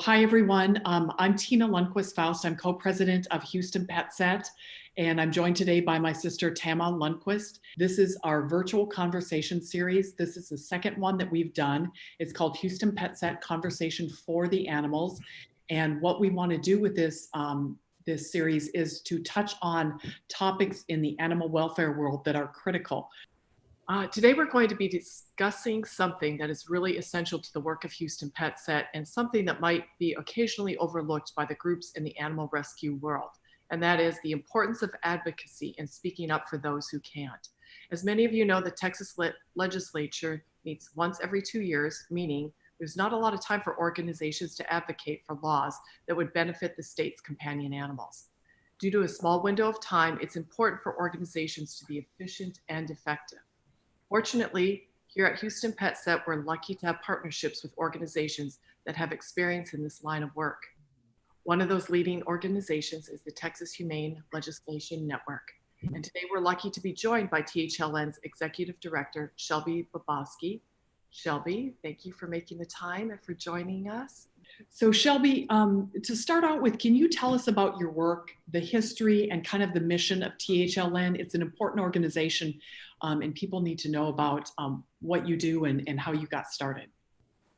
Hi, everyone. I'm Tina Lundquist-Faust. I'm co-president of Houston PetSet, and I'm joined today by my sister, Tama Lundquist. This is our virtual conversation series. This is the second one that we've done. It's called Houston PetSet Conversation for the Animals. And what we want to do with this series is to touch on topics in the animal welfare world that are critical. Today we're going to be discussing something that is really essential to the work of Houston PetSet and something that might be occasionally overlooked by the groups in the animal rescue world, and that is the importance of advocacy and speaking up for those who can't. As many of you know, the Texas legislature meets once every 2 years, meaning there's not a lot of time for organizations to advocate for laws that would benefit the state's companion animals. Due to a small window of time, it's important for organizations to be efficient and effective. Fortunately, here at Houston PetSet, we're lucky to have partnerships with organizations that have experience in this line of work. One of those leading organizations is the Texas Humane Legislation Network. And today we're lucky to be joined by THLN's Executive Director, Shelby Bobosky. Shelby, thank you for making the time and for joining us. So Shelby, to start out with, can you tell us about your work, the history, and kind of the mission of THLN? It's an important organization, and people need to know about what you do and how you got started.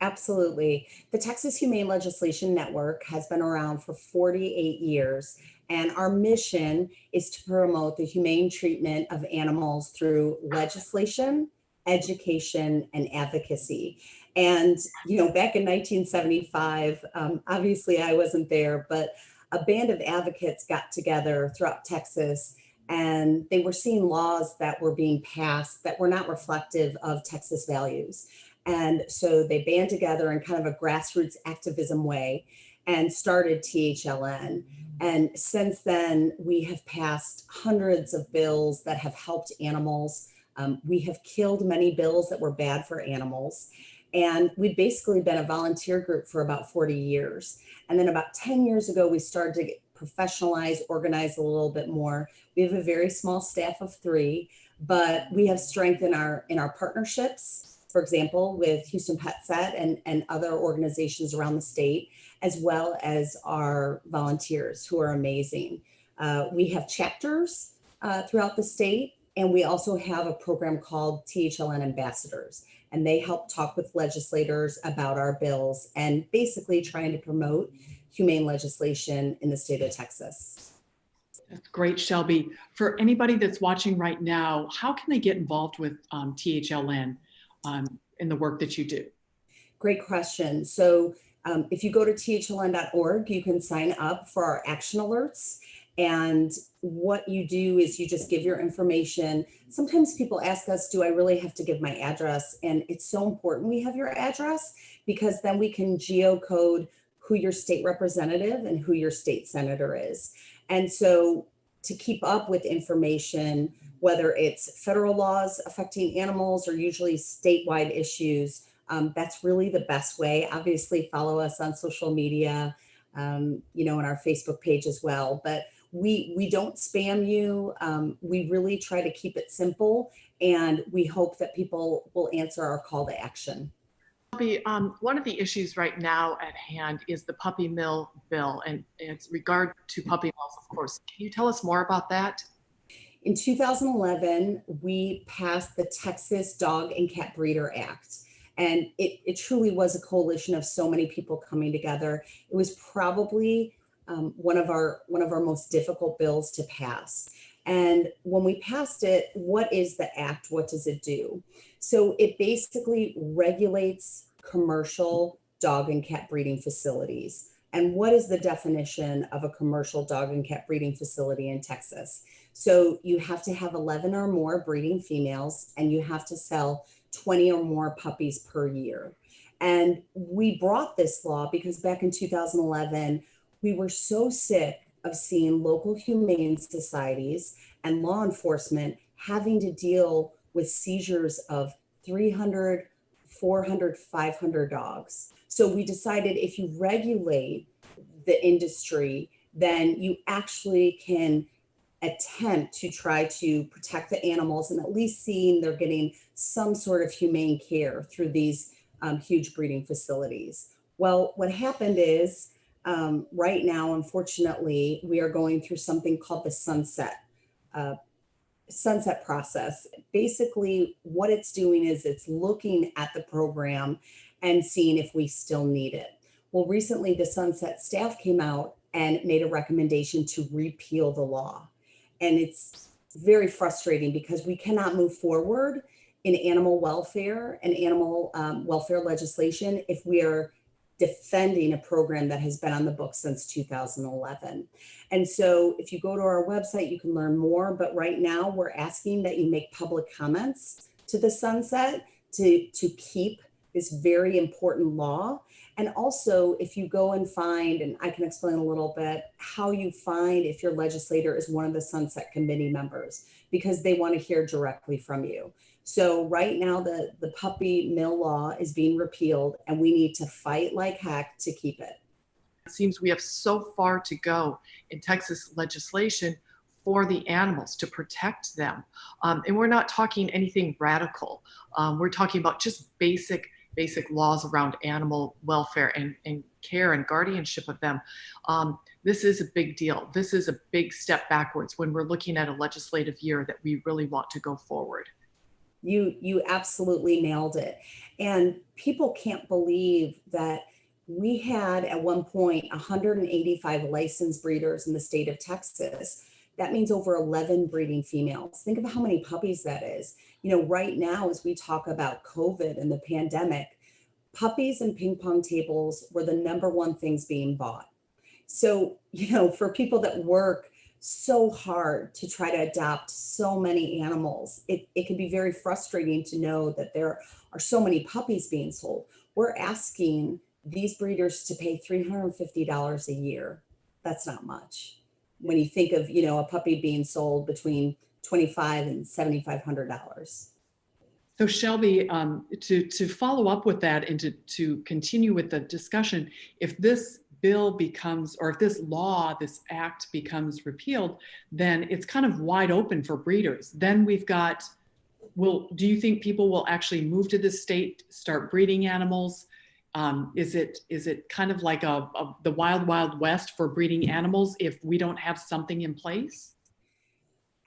Absolutely. The Texas Humane Legislation Network has been around for 48 years, and our mission is to promote the humane treatment of animals through legislation, education, and advocacy. And, back in 1975, obviously I wasn't there, but a band of advocates got together throughout Texas, and they were seeing laws that were being passed that were not reflective of Texas values. And so they band together in kind of a grassroots activism way and started THLN. And since then, we have passed hundreds of bills that have helped animals. We have killed many bills that were bad for animals. And we've basically been a volunteer group for about 40 years. And then about 10 years ago, we started to get professionalized, organized a little bit more. We have a very small staff of 3, but we have strength in our partnerships, for example, with Houston PetSet and other organizations around the state, as well as our volunteers who are amazing. We have chapters throughout the state, and we also have a program called THLN Ambassadors, and they help talk with legislators about our bills and basically trying to promote humane legislation in the state of Texas. That's great, Shelby. For anybody that's watching right now, how can they get involved with THLN in the work that you do? Great question. So if you go to thln.org, you can sign up for our action alerts. And what you do is you just give your information. Sometimes people ask us, do I really have to give my address? And it's so important we have your address, because then we can geocode who your state representative and who your state senator is. And so to keep up with information, whether it's federal laws affecting animals or usually statewide issues, that's really the best way. Obviously, follow us on social media, on our Facebook page as well. But we don't spam you. We really try to keep it simple, and we hope that people will answer our call to action. One of the issues right now at hand is the puppy mill bill, and it's regard to puppy mills, of course. Can you tell us more about that? In 2011, we passed the Texas Dog and Cat Breeder Act. And it truly was a coalition of so many people coming together. It was probably one of our most difficult bills to pass. And when we passed it, what is the act? What does it do? So it basically regulates commercial dog and cat breeding facilities. And what is the definition of a commercial dog and cat breeding facility in Texas? So you have to have 11 or more breeding females, and you have to sell 20 or more puppies per year. And we brought this law because back in 2011, we were so sick of seeing local humane societies and law enforcement having to deal with seizures of 300, 400, 500 dogs. So we decided if you regulate the industry, then you actually can attempt to try to protect the animals and at least seeing they're getting some sort of humane care through these huge breeding facilities. Well, what happened is right now, unfortunately, we are going through something called the uh, sunset process. Basically, what it's doing is it's looking at the program and seeing if we still need it. Well, recently, the sunset staff came out and made a recommendation to repeal the law. And it's very frustrating because we cannot move forward in animal welfare and animal welfare legislation if we are defending a program that has been on the books since 2011. And so if you go to our website, you can learn more. But right now, we're asking that you make public comments to the sunset to keep this very important law. And also, if you go and find, and I can explain a little bit, how you find if your legislator is one of the sunset committee members, because they want to hear directly from you. So right now, the puppy mill law is being repealed, and we need to fight like heck to keep it. It seems we have so far to go in Texas legislation for the animals to protect them. And we're not talking anything radical. We're talking about just basic laws around animal welfare and care and guardianship of them. This is a big deal. This is a big step backwards when we're looking at a legislative year that we really want to go forward. You absolutely nailed it. And people can't believe that we had at one point 185 licensed breeders in the state of Texas. That means over 11 breeding females. Think of how many puppies that is. Right now, as we talk about COVID and the pandemic, puppies and ping pong tables were the number one things being bought. So, for people that work so hard to try to adopt so many animals, it can be very frustrating to know that there are so many puppies being sold. We're asking these breeders to pay $350 a year. That's not much. When you think of, a puppy being sold between $2,500 and $7,500. So Shelby, to follow up with that and to continue with the discussion, if this bill becomes, or if this law, this act becomes repealed, then it's kind of wide open for breeders. Then we've got, do you think people will actually move to this state, start breeding animals? Is it kind of like the wild, wild west for breeding animals if we don't have something in place?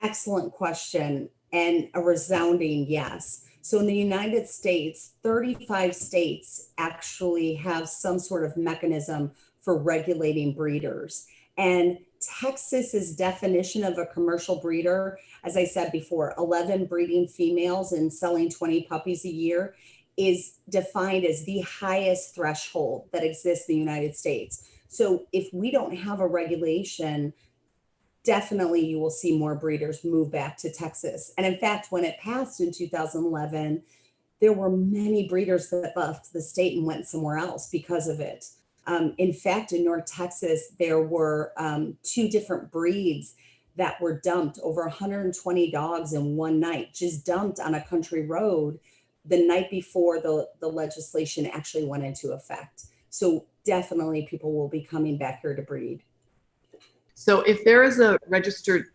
Excellent question, and a resounding yes. So in the United States, 35 states actually have some sort of mechanism for regulating breeders. And Texas's definition of a commercial breeder, as I said before, 11 breeding females and selling 20 puppies a year, is defined as the highest threshold that exists in the United States. So if we don't have a regulation, definitely you will see more breeders move back to Texas. And in fact, when it passed in 2011, there were many breeders that left the state and went somewhere else because of it. In fact, in North Texas, there were 2 different breeds that were dumped, over 120 dogs in one night, just dumped on a country road the night before the legislation actually went into effect. So definitely people will be coming back here to breed. So if there is a registered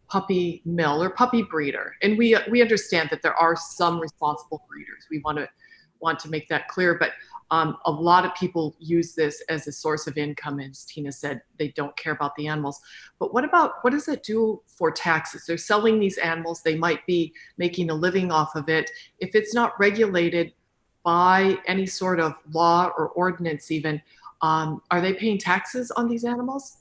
puppy mill or puppy breeder, and we understand that there are some responsible breeders, we want to make that clear, but a lot of people use this as a source of income. As Tina said, they don't care about the animals. But what does it do for taxes? They're selling these animals. They might be making a living off of it. If it's not regulated by any sort of law or ordinance even, are they paying taxes on these animals?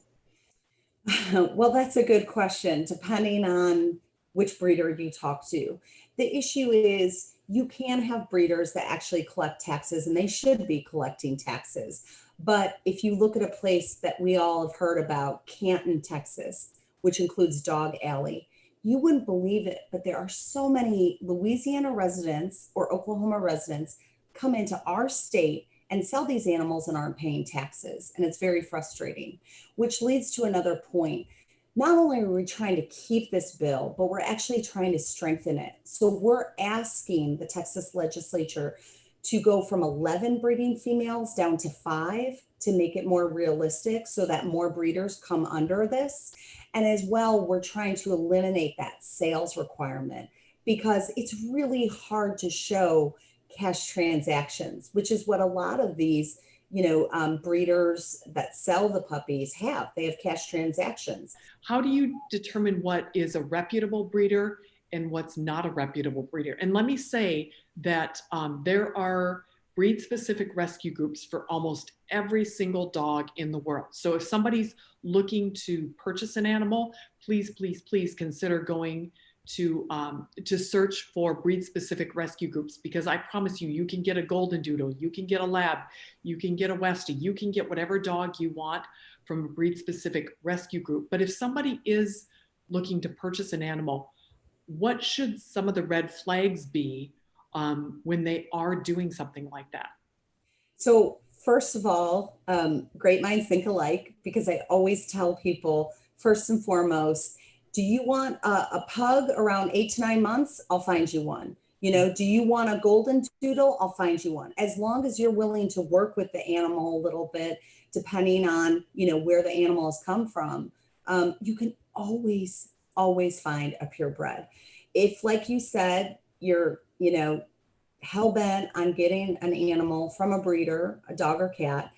Well, that's a good question, depending on which breeder you talk to. The issue is you can have breeders that actually collect taxes, and they should be collecting taxes. But if you look at a place that we all have heard about, Canton, Texas, which includes Dog Alley, you wouldn't believe it, but there are so many Louisiana residents or Oklahoma residents come into our state and sell these animals and aren't paying taxes. And it's very frustrating, which leads to another point. Not only are we trying to keep this bill, but we're actually trying to strengthen it. So we're asking the Texas legislature to go from 11 breeding females down to 5 to make it more realistic so that more breeders come under this. And as well, we're trying to eliminate that sales requirement because it's really hard to show cash transactions, which is what a lot of these breeders that sell the puppies they have cash transactions. How do you determine what is a reputable breeder and what's not a reputable breeder? And let me say that there are breed-specific rescue groups for almost every single dog in the world. So if somebody's looking to purchase an animal, please, please, please consider going to search for breed-specific rescue groups, because I promise you, you can get a golden doodle, you can get a lab, you can get a Westie, you can get whatever dog you want from a breed-specific rescue group. But if somebody is looking to purchase an animal, what should some of the red flags be when they are doing something like that? So first of all, great minds think alike, because I always tell people, first and foremost, do you want a pug around 8 to 9 months? I'll find you one. Do you want a golden doodle? I'll find you one. As long as you're willing to work with the animal a little bit, depending on, where the animal has come from, you can always find a purebred. If, like you said, you're, hell bent on getting an animal from a breeder, a dog or cat,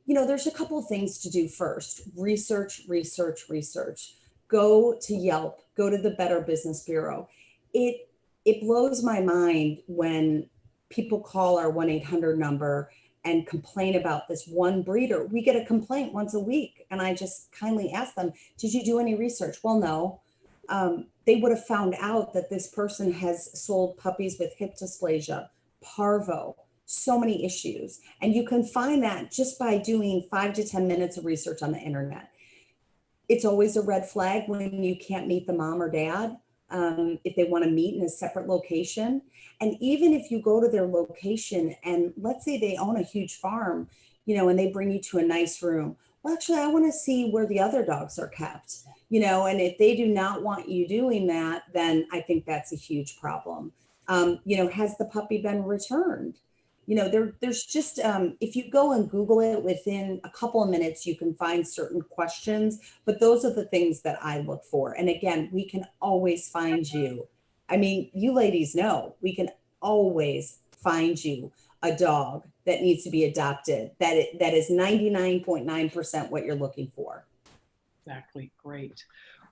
there's a couple of things to do first. Research. Go to Yelp, go to the Better Business Bureau. It blows my mind when people call our 1-800 number and complain about this one breeder. We get a complaint once a week, and I just kindly ask them, did you do any research? Well, no. They would have found out that this person has sold puppies with hip dysplasia, parvo, so many issues. And you can find that just by doing 5 to 10 minutes of research on the internet. It's always a red flag when you can't meet the mom or dad, if they want to meet in a separate location. And even if you go to their location and let's say they own a huge farm, and they bring you to a nice room. Well, actually, I want to see where the other dogs are kept, and if they do not want you doing that, then I think that's a huge problem. Has the puppy been returned? There's just, if you go and Google it, within a couple of minutes, you can find certain questions, but those are the things that I look for. And again, we can always find you. I mean, you ladies know, we can always find you a dog that needs to be adopted, that is 99.9% what you're looking for. Exactly. Great.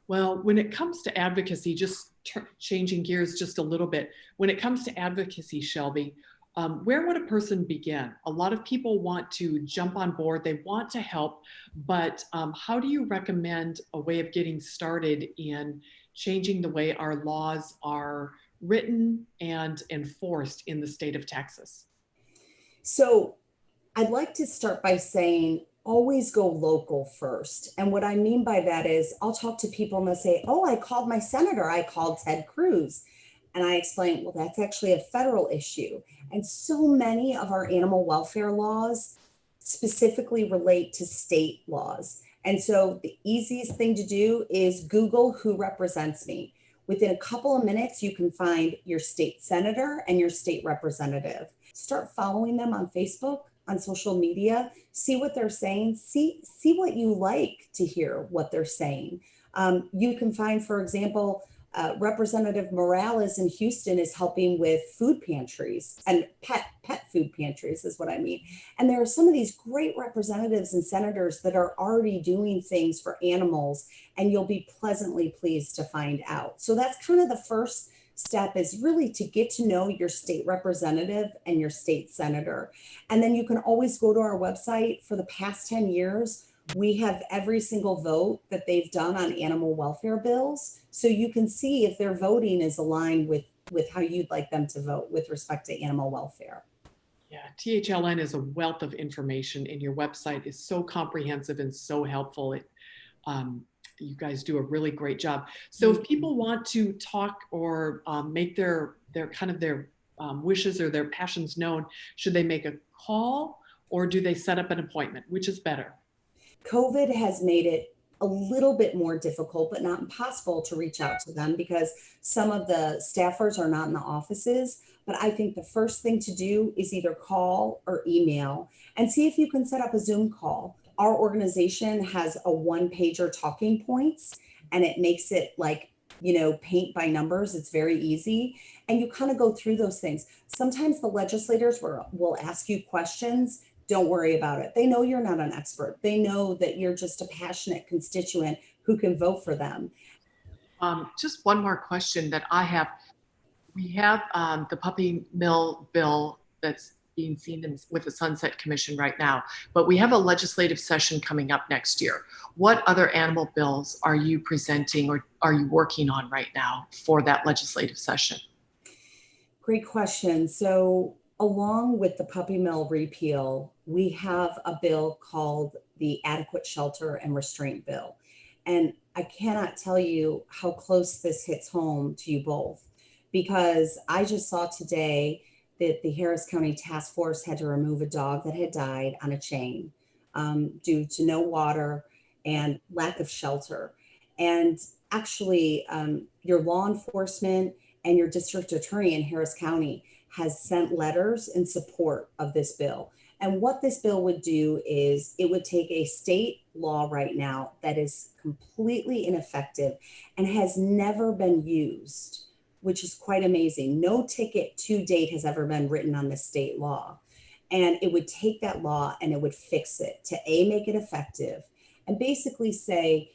Well, when it comes to advocacy, just changing gears just a little bit, when it comes to advocacy, Shelby, where would a person begin? A lot of people want to jump on board, they want to help, but how do you recommend a way of getting started in changing the way our laws are written and enforced in the state of Texas? So I'd like to start by saying, always go local first. And what I mean by that is I'll talk to people and they'll say, oh, I called my senator, I called Ted Cruz. And I explain, well, that's actually a federal issue. And so many of our animal welfare laws specifically relate to state laws. And so the easiest thing to do is Google who represents me. Within a couple of minutes, you can find your state senator and your state representative. Start following them on Facebook, on social media, see what they're saying, see what you like to hear what they're saying. You can find, for example, Representative Morales in Houston is helping with food pantries and pet food pantries is what I mean. And there are some of these great representatives and senators that are already doing things for animals, and you'll be pleasantly pleased to find out. So that's kind of the first step, is really to get to know your state representative and your state senator. And then you can always go to our website. For the past 10 years, we have every single vote that they've done on animal welfare bills. So you can see if their voting is aligned with how you'd like them to vote with respect to animal welfare. Yeah, THLN is a wealth of information, and your website is so comprehensive and so helpful. You guys do a really great job. So if people want to talk or make their wishes or their passions known, should they make a call or do they set up an appointment? Which is better? COVID has made it a little bit more difficult, but not impossible, to reach out to them because some of the staffers are not in the offices. But I think the first thing to do is either call or email and see if you can set up a Zoom call. Our organization has a one-pager talking points, and it makes it like, paint by numbers. It's very easy. And you kind of go through those things. Sometimes the legislators will ask you questions. don't worry about it. They know you're not an expert. They know that you're just a passionate constituent who can vote for them. Just one more question that I have. We have the puppy mill bill that's being seen with the Sunset Commission right now, but we have a legislative session coming up next year. What other animal bills are you presenting or are you working on right now for that legislative session? Great question. So, along with the puppy mill repeal, we have a bill called the Adequate Shelter and Restraint Bill. And I cannot tell you how close this hits home to you both, because I just saw today that the Harris County Task Force had to remove a dog that had died on a chain due to no water and lack of shelter. And actually, your law enforcement and your district attorney in Harris County has sent letters in support of this bill. And what this bill would do is it would take a state law right now that is completely ineffective and has never been used, which is quite amazing. No ticket to date has ever been written on this state law. And it would take that law and it would fix it to make it effective and basically say,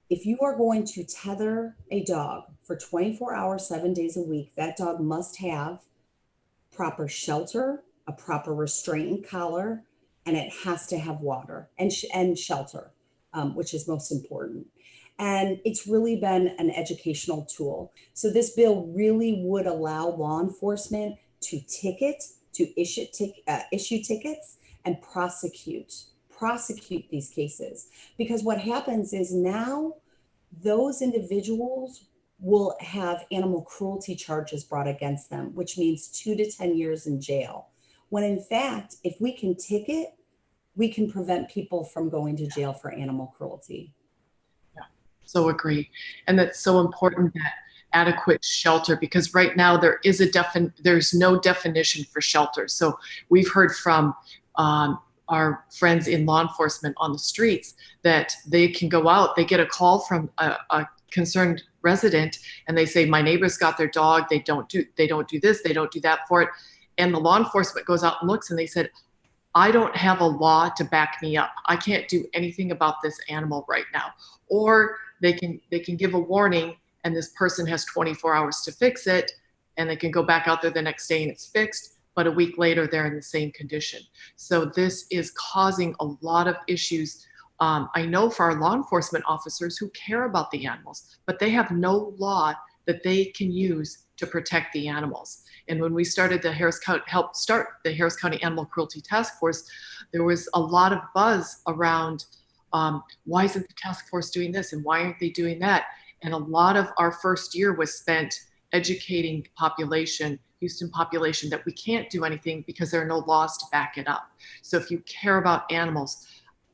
if you are going to tether a dog for 24 hours, 7 days a week, that dog must have proper shelter, a proper restraint and collar, and it has to have water and shelter, which is most important. And it's really been an educational tool. So this bill really would allow law enforcement to issue tickets and prosecute these cases. Because what happens is now those individuals will have animal cruelty charges brought against them, which means 2 to 10 years in jail. When in fact, if we can ticket, we can prevent people from going to jail for animal cruelty. Yeah, so agree. And that's so important, that adequate shelter, because right now there's no definition for shelter. So we've heard from our friends in law enforcement on the streets that they can go out, they get a call from a concerned resident and they say, my neighbor's got their dog, they don't do this, they don't do that for it. And the law enforcement goes out and looks and they said, I don't have a law to back me up. I can't do anything about this animal right now. Or they can give a warning and this person has 24 hours to fix it and they can go back out there the next day and it's fixed, but a week later they're in the same condition. So this is causing a lot of issues. I know for our law enforcement officers who care about the animals, but they have no law that they can use to protect the animals. And when we started helped start the Harris County Animal Cruelty Task Force, there was a lot of buzz around why isn't the task force doing this and why aren't they doing that? And a lot of our first year was spent educating Houston population, that we can't do anything because there are no laws to back it up. So if you care about animals,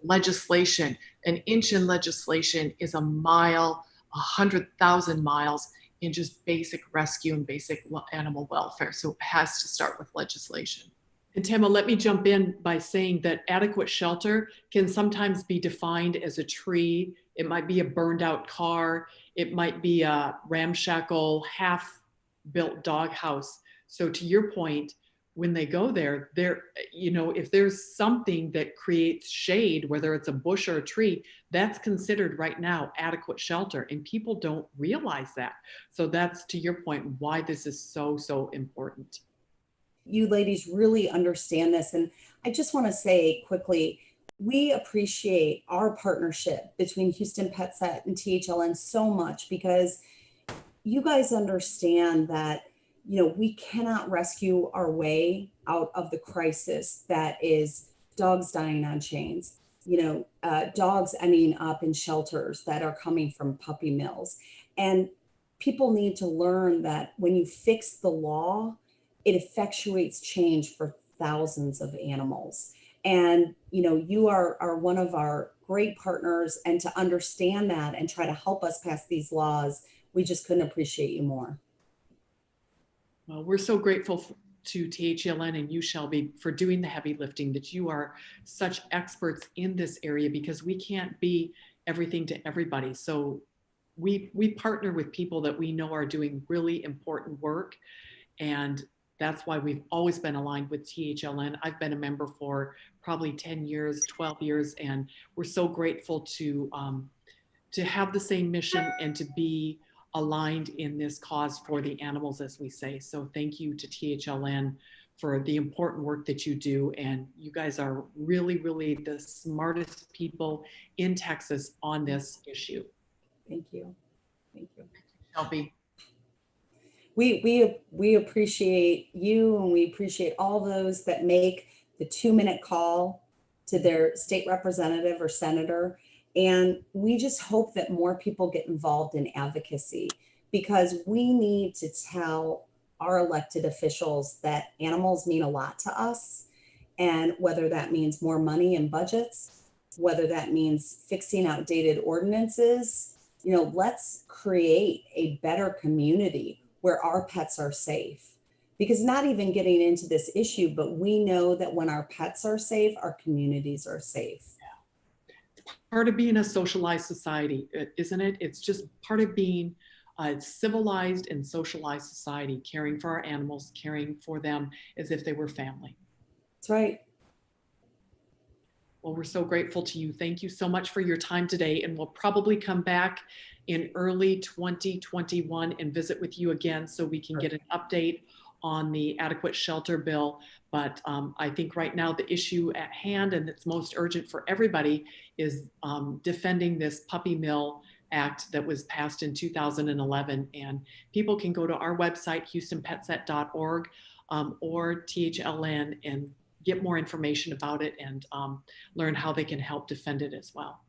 legislation, an inch in legislation is a mile, 100,000 miles in just basic rescue and basic animal welfare. So it has to start with legislation. And Tama, let me jump in by saying that adequate shelter can sometimes be defined as a tree. It might be a burned out car. It might be a ramshackle, half-built doghouse. So to your point, when they go there, if there's something that creates shade, whether it's a bush or a tree, that's considered right now adequate shelter. And people don't realize that. So that's, to your point, why this is so, so important. You ladies really understand this. And I just want to say quickly, we appreciate our partnership between Houston PetSet and THLN so much, because you guys understand that we cannot rescue our way out of the crisis that is dogs dying on chains, dogs ending up in shelters that are coming from puppy mills. And people need to learn that when you fix the law, it effectuates change for thousands of animals. And, you are one of our great partners, and to understand that and try to help us pass these laws, we just couldn't appreciate you more. Well, we're so grateful to THLN and you, Shelby, for doing the heavy lifting, that you are such experts in this area, because we can't be everything to everybody. So we partner with people that we know are doing really important work. And that's why we've always been aligned with THLN. I've been a member for probably 10 years, 12 years, and we're so grateful to have the same mission and to be aligned in this cause for the animals, as we say. So thank you to THLN for the important work that you do. And you guys are really, really the smartest people in Texas on this issue. Thank you. Thank you. Shelby. We appreciate you, and we appreciate all those that make the 2-minute call to their state representative or senator. And we just hope that more people get involved in advocacy, because we need to tell our elected officials that animals mean a lot to us. And whether that means more money in budgets, whether that means fixing outdated ordinances, let's create a better community where our pets are safe. Because not even getting into this issue, but we know that when our pets are safe, our communities are safe. Part of being a socialized society, isn't it? It's just part of being a civilized and socialized society, caring for our animals, caring for them as if they were family. That's right. Well, we're so grateful to you. Thank you so much for your time today. And we'll probably come back in early 2021 and visit with you again so we can get an update on the adequate shelter bill. But I think right now the issue at hand, and it's most urgent for everybody, is defending this puppy mill act that was passed in 2011. And people can go to our website, houstonpetset.org or THLN, and get more information about it and learn how they can help defend it as well.